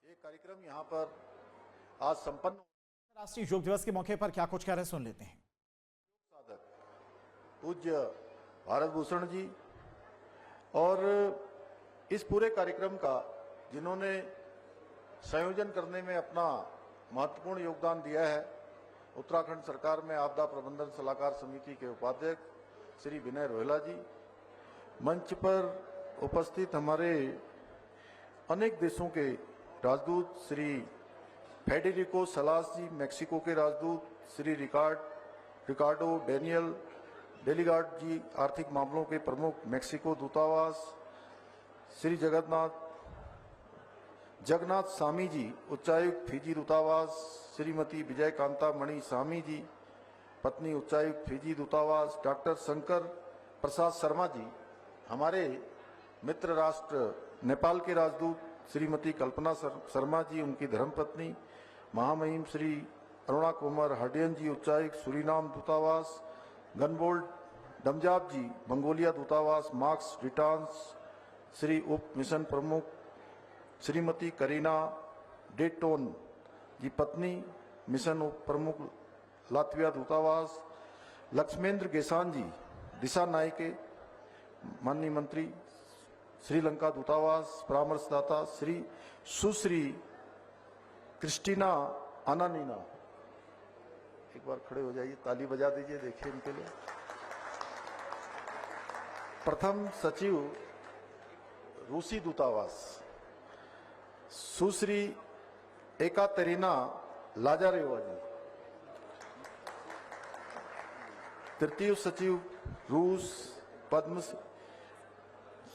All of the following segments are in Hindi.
ये कार्यक्रम यहाँ पर आज संपन्न। राष्ट्रीय योग दिवस के मौके पर क्या कुछ कह रहे हैं सुन लेते हैं। साधक पूज्य भारत भूषण जी और इस पूरे कार्यक्रम का जिन्होंने संयोजन करने में अपना महत्वपूर्ण योगदान दिया है, उत्तराखंड सरकार में आपदा प्रबंधन सलाहकार समिति के उपाध्यक्ष श्री विनय रोहेला जी, मंच पर उपस्थित हमारे अनेक देशों के राजदूत श्री फेडेरिको सलास जी, मैक्सिको के राजदूत श्री रिकार्डो डेनियल डेलीगार्ड जी, आर्थिक मामलों के प्रमुख मैक्सिको दूतावास श्री जगन्नाथ सामी जी, उच्चायुक्त फिजी दूतावास श्रीमती विजय कांता मणि सामी जी, पत्नी उच्चायुक्त फिजी दूतावास डॉक्टर शंकर प्रसाद शर्मा जी, हमारे मित्र राष्ट्र नेपाल के राजदूत श्रीमती कल्पना शर्मा जी, उनकी धर्मपत्नी महामहिम श्री अरुणा कुमार हार्डियन जी, उच्चायुक्त सूरीनाम दूतावास गनबोल्ड डमजाब जी, मंगोलिया दूतावास मार्क्स रिटार्न्स श्री उप मिशन प्रमुख श्रीमती करीना डेटोन जी, पत्नी मिशन उप प्रमुख लातविया दूतावास लक्ष्मेंद्र गेसान जी, दिशा नायके माननीय मंत्री श्रीलंका दूतावास, परामर्शदाता श्री सुश्री क्रिस्टीना आनानीना, एक बार खड़े हो जाइए, ताली बजा दीजिए, देखिए इनके लिए। प्रथम सचिव रूसी दूतावास सुश्री एकातेरिना लाजारेवा जी, तृतीय सचिव रूस पद्म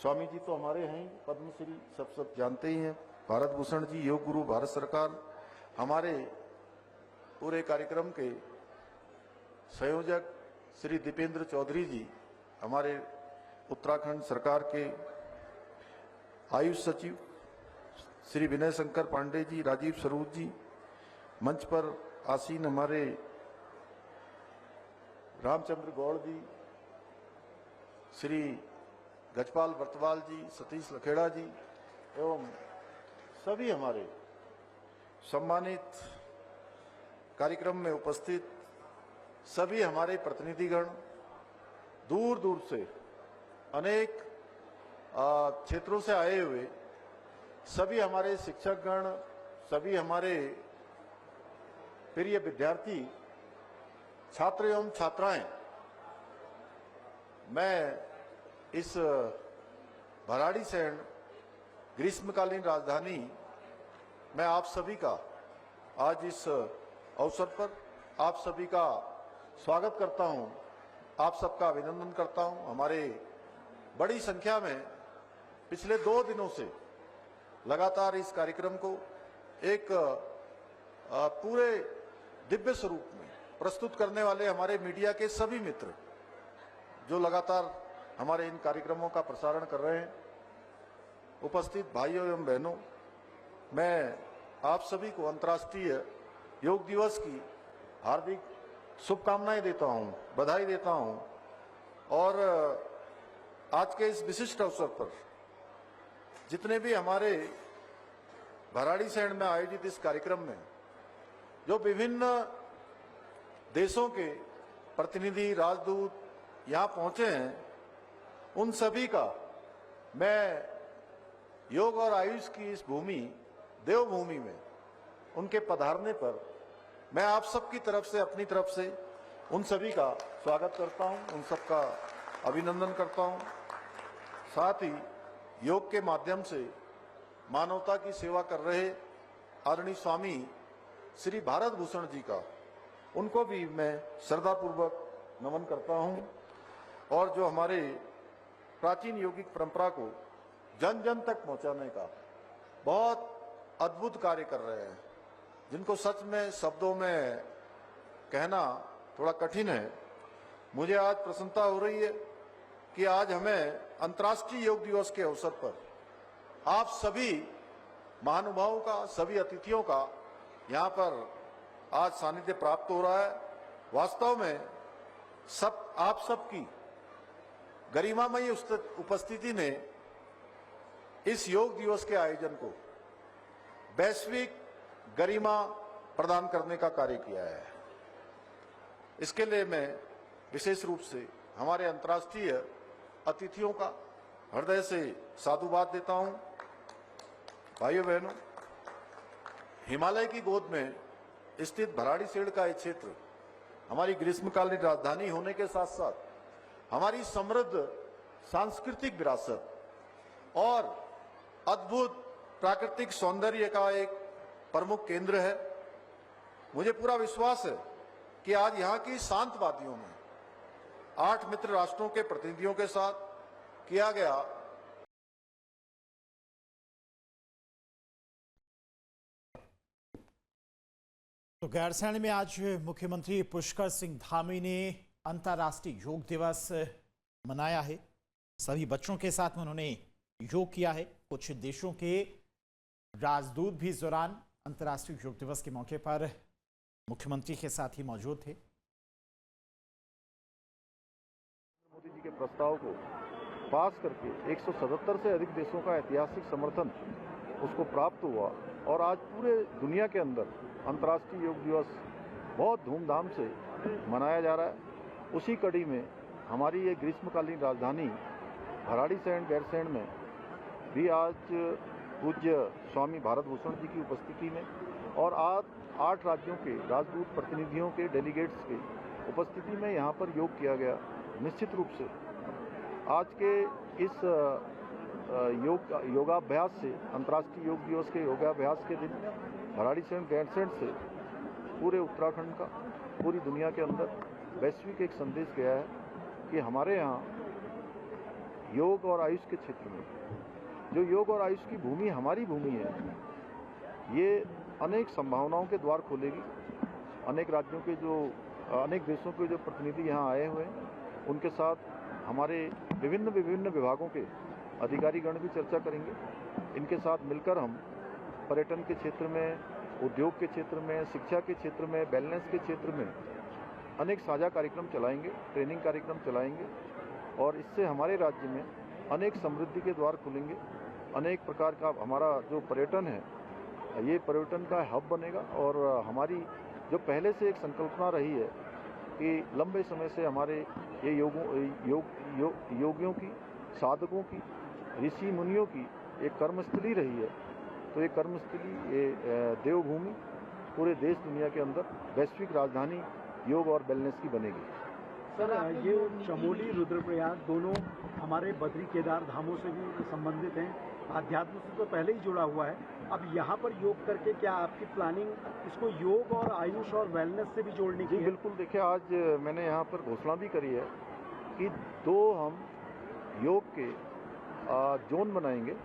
स्वामी जी तो हमारे हैं पद्मश्री, सब जानते ही हैं, भारत भूषण जी, योग गुरु भारत सरकार, हमारे पूरे कार्यक्रम के संयोजक श्री दीपेंद्र चौधरी जी, हमारे उत्तराखंड सरकार के आयुष सचिव श्री विनय शंकर पांडे जी, राजीव स्वरूप जी, मंच पर आसीन हमारे रामचंद्र गौड़ जी, श्री गजपाल बर्तवाल जी, सतीश लखेड़ा जी एवं सभी हमारे सम्मानित कार्यक्रम में उपस्थित सभी हमारे प्रतिनिधिगण, दूर दूर से अनेक क्षेत्रों से आए हुए सभी हमारे शिक्षकगण, सभी हमारे प्रिय विद्यार्थी, छात्र एवं छात्राएं, मैं इस भराड़ीसैंण ग्रीष्मकालीन राजधानी में आप सभी का आज इस अवसर पर आप सभी का स्वागत करता हूं, आप सबका अभिनंदन करता हूं। हमारे बड़ी संख्या में पिछले 2 दिनों से लगातार इस कार्यक्रम को एक पूरे दिव्य स्वरूप में प्रस्तुत करने वाले हमारे मीडिया के सभी मित्र जो लगातार हमारे इन कार्यक्रमों का प्रसारण कर रहे हैं, उपस्थित भाइयों एवं बहनों, मैं आप सभी को अंतर्राष्ट्रीय योग दिवस की हार्दिक शुभकामनाएं देता हूं, बधाई देता हूं। और आज के इस विशिष्ट अवसर पर जितने भी हमारे भराड़ीसैंण में आयोजित इस कार्यक्रम में जो विभिन्न देशों के प्रतिनिधि, राजदूत यहाँ पहुंचे हैं, उन सभी का मैं योग और आयुष की इस भूमि, देवभूमि में उनके पधारने पर मैं आप सबकी तरफ से, अपनी तरफ से उन सभी का स्वागत करता हूं, उन सबका अभिनंदन करता हूं। साथ ही योग के माध्यम से मानवता की सेवा कर रहे आदरणीय स्वामी श्री भारत भूषण जी का, उनको भी मैं श्रद्धापूर्वक नमन करता हूं। और जो हमारे प्राचीन यौगिक परंपरा को जन जन तक पहुंचाने का बहुत अद्भुत कार्य कर रहे हैं, जिनको सच में शब्दों में कहना थोड़ा कठिन है। मुझे आज प्रसन्नता हो रही है कि आज हमें अंतर्राष्ट्रीय योग दिवस के अवसर पर आप सभी महानुभावों का, सभी अतिथियों का यहाँ पर आज सानिध्य प्राप्त हो रहा है। वास्तव में आप सबकी गरिमामयी उपस्थिति ने इस योग दिवस के आयोजन को वैश्विक गरिमा प्रदान करने का कार्य किया है। इसके लिए मैं विशेष रूप से हमारे अंतर्राष्ट्रीय अतिथियों का हृदय से साधुवाद देता हूं। भाइयों बहनों, हिमालय की गोद में स्थित भराड़ीसेण का ये क्षेत्र हमारी ग्रीष्मकालीन राजधानी होने के साथ साथ हमारी समृद्ध सांस्कृतिक विरासत और अद्भुत प्राकृतिक सौंदर्य का एक प्रमुख केंद्र है। मुझे पूरा विश्वास है कि आज यहाँ की शांत वादियों में 8 मित्र राष्ट्रों के प्रतिनिधियों के साथ किया गया तो गैरसैंण में आज मुख्यमंत्री पुष्कर सिंह धामी ने अंतर्राष्ट्रीय योग दिवस मनाया है। सभी बच्चों के साथ में उन्होंने योग किया है। कुछ देशों के राजदूत भी इस दौरान अंतर्राष्ट्रीय योग दिवस के मौके पर मुख्यमंत्री के साथ ही मौजूद थे। मोदी जी के प्रस्ताव को पास करके 177 से अधिक देशों का ऐतिहासिक समर्थन उसको प्राप्त हुआ और आज पूरे दुनिया के अंदर अंतर्राष्ट्रीय योग दिवस बहुत धूमधाम से मनाया जा रहा है। उसी कड़ी में हमारी ये ग्रीष्मकालीन राजधानी भराड़ीसेण गैरसैंण में भी आज पूज्य स्वामी भारत भूषण जी की उपस्थिति में और आज 8 राज्यों के राजदूत प्रतिनिधियों के डेलीगेट्स के उपस्थिति में यहाँ पर योग किया गया। निश्चित रूप से आज के इस योगाभ्यास से, अंतर्राष्ट्रीय योग दिवस के योगाभ्यास के दिन भराड़ीसेण गैरसैंण से पूरे उत्तराखंड का, पूरी दुनिया के अंदर वैश्विक एक संदेश गया है कि हमारे यहाँ योग और आयुष के क्षेत्र में जो योग और आयुष की भूमि हमारी भूमि है, ये अनेक संभावनाओं के द्वार खोलेगी। अनेक राज्यों के अनेक देशों के जो प्रतिनिधि यहाँ आए हुए हैं, उनके साथ हमारे विभिन्न विभागों के अधिकारीगण भी चर्चा करेंगे। इनके साथ मिलकर हम पर्यटन के क्षेत्र में, उद्योग के क्षेत्र में, शिक्षा के क्षेत्र में, वेलनेस के क्षेत्र में अनेक साझा कार्यक्रम चलाएंगे, ट्रेनिंग कार्यक्रम चलाएंगे और इससे हमारे राज्य में अनेक समृद्धि के द्वार खुलेंगे। अनेक प्रकार का हमारा जो पर्यटन है, ये पर्यटन का हब बनेगा और हमारी जो पहले से एक संकल्पना रही है कि लंबे समय से हमारे ये योगियों की, साधकों की, ऋषि मुनियों की एक कर्मस्थली रही है, तो ये कर्मस्थली, ये देवभूमि पूरे देश दुनिया के अंदर वैश्विक राजधानी योग और वेलनेस की बनेगी। सर, ये चमोली, रुद्रप्रयाग दोनों हमारे बद्री केदार धामों से भी संबंधित हैं, आध्यात्म से तो पहले ही जुड़ा हुआ है। अब यहाँ पर योग करके क्या आपकी प्लानिंग इसको योग और आयुष और वेलनेस से भी जोड़ने की है? बिल्कुल। देखिए, आज मैंने यहाँ पर घोषणा भी करी है कि 2 हम योग के जोन बनाएंगे,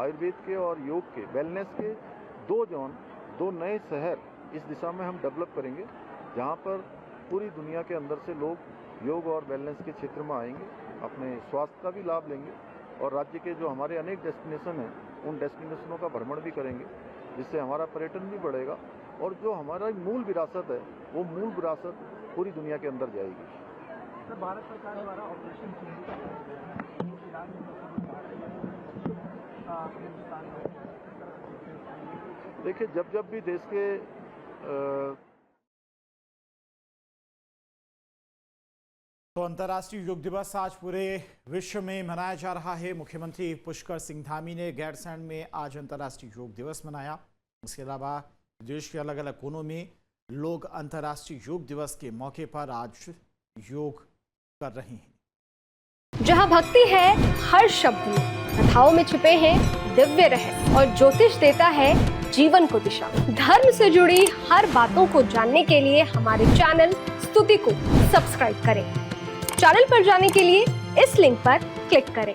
आयुर्वेद के और योग के, वेलनेस के 2 जोन, 2 नए शहर इस दिशा में हम डेवलप करेंगे, जहाँ पर पूरी दुनिया के अंदर से लोग योग और वेलनेस के क्षेत्र में आएंगे, अपने स्वास्थ्य का भी लाभ लेंगे और राज्य के जो हमारे अनेक डेस्टिनेशन हैं, उन डेस्टिनेशनों का भ्रमण भी करेंगे, जिससे हमारा पर्यटन भी बढ़ेगा और जो हमारा मूल विरासत है, वो मूल विरासत पूरी दुनिया के अंदर जाएगी। सर, भारत सरकार द्वारा ऑपरेशन देखिए, जब भी देश के तो अंतर्राष्ट्रीय योग दिवस आज पूरे विश्व में मनाया जा रहा है। मुख्यमंत्री पुष्कर सिंह धामी ने गैरसैंण में आज अंतर्राष्ट्रीय योग दिवस मनाया। इसके अलावा देश के अलग अलग कोनों में लोग अंतर्राष्ट्रीय योग दिवस के मौके पर आज योग कर रहे हैं। जहां भक्ति है हर शब्द में, कथाओं में छुपे हैं दिव्य रहस्य और ज्योतिष देता है जीवन को दिशा। धर्म से जुड़ी हर बातों को जानने के लिए हमारे चैनल स्तुति को सब्सक्राइब करें। चैनल पर जाने के लिए इस लिंक पर क्लिक करें।